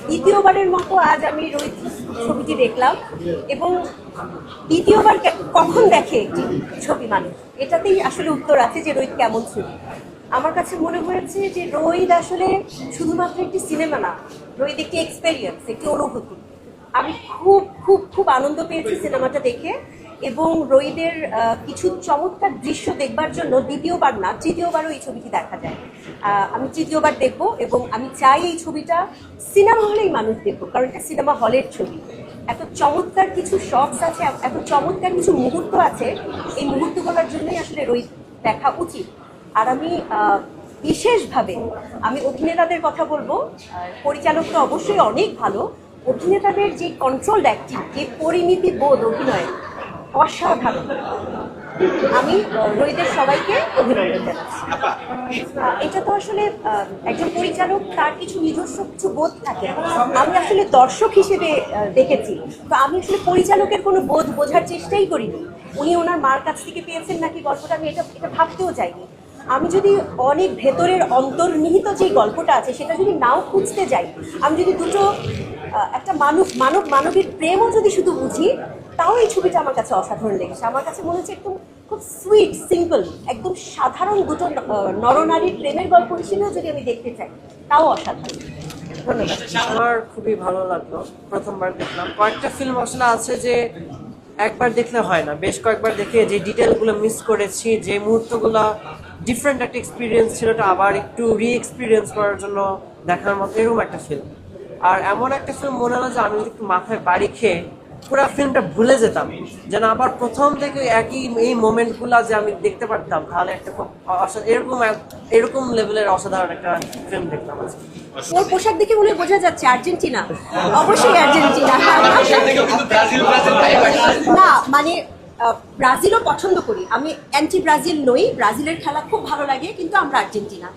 দ্বিতীয়বারের মতো আজ আমি রোহিত ছবিটি দেখলাম এবং দ্বিতীয়বার কখন দেখে একটি ছবি মানুষ, এটাতেই আসলে উত্তর আছে যে রোহিত কেমন ছবি। আমার কাছে মনে হয়েছে যে রোহিত আসলে শুধুমাত্র একটি সিনেমা না, রোহিত একটি এক্সপেরিয়েন্স, একটি অনুভূতি। আমি খুব খুব খুব আনন্দ পেয়েছি সিনেমাটা দেখে এবং রোহিতের কিছু চমৎকার দৃশ্য দেখবার জন্য দ্বিতীয়বার না তৃতীয়বারও এই ছবিটি দেখা যায়। আমি তৃতীয়বার দেখব এবং আমি চাই এই ছবিটা সিনেমা হলেই মানুষ দেখবো, কারণ এটা সিনেমা হলের ছবি। এত চমৎকার কিছু শটস আছে, এত চমৎকার কিছু মুহূর্ত আছে, এই মুহূর্তগুলোর জন্যই আসলে রোহিত দেখা উচিত। আর আমি বিশেষভাবে আমি অভিনেতাদের কথা বলবো, পরিচালক তো অবশ্যই অনেক ভালো, অভিনেতাদের যে কন্ট্রোলড অ্যাক্টিং, যে পরিমিতি বোধ অভিনয় অসাধারণ। আমি রোহিতের সবাইকে অভিনন্দন জানাচ্ছি। এটা তো আসলে একজন পরিচালক, তার কিছু নিজস্ব কিছু বোধ থাকে। আমি আসলে দর্শক হিসেবে দেখেছি, তো আমি আসলে পরিচালকের কোনো বোধ বোঝার চেষ্টাই করিনি। উনি ওনার মার কাছ থেকে পেয়েছেন নাকি গল্পটা, আমি এটা ভাবতেও যাইনি। আমি যদি অনেক ভেতরের অন্তর্নিহিত যে গল্পটা আছে সেটা যদি নাও খুঁজতে যাই, আমি যদি দুটো একটা মানবীর প্রেমও যদি শুধু বুঝি, তাও এই ছবিটা আমার কাছে অসাধারণ লেগেছে। আমার কাছে মনে হচ্ছে একদম খুব সুইট, সিম্পল, একদম সাধারণ দুটো নরনারীর প্রেমের গল্প হিসেবেও যদি আমি দেখতে চাই, তাও অসাধারণ। ধন্যবাদ। আমার খুবই ভালো লাগলো, প্রথমবার দেখলাম। কয়েকটা ফিল্ম আসলে আছে যে একবার দেখলে হয় না, বেশ কয়েকবার দেখে যে ডিটেলগুলো মিস করেছি, যে মুহূর্তগুলো ডিফারেন্ট একটা এক্সপিরিয়েন্স ছিল, ওটা আবার একটু রি এক্সপিরিয়েন্স করার জন্য দেখার মতো এরকম একটা ফিল্ম। আর এমন একটা ফিল্ম মনে হলো যে আমি যদি একটু মাথায় বাড়ি খেয়ে পুরো ফিল্মটা ভুলে যেতাম, যেন আবার প্রথম থেকে একই এই মোমেন্টগুলো যে আমি দেখতে পারতাম, তাহলে একটা খুব এরকম লেভেলের অসাধারণ একটা ফিল্ম দেখলাম আজকে। ওর পোশাক দেখে মনে হয় বোঝা যাচ্ছে আর্জেন্টিনা, অবশ্যই আর্জেন্টিনা। না মানে ব্রাজিলও পছন্দ করি, আমি অ্যান্টি ব্রাজিল নই, ব্রাজিলের খেলা খুব ভালো লাগে, কিন্তু আমরা আর্জেন্টিনা।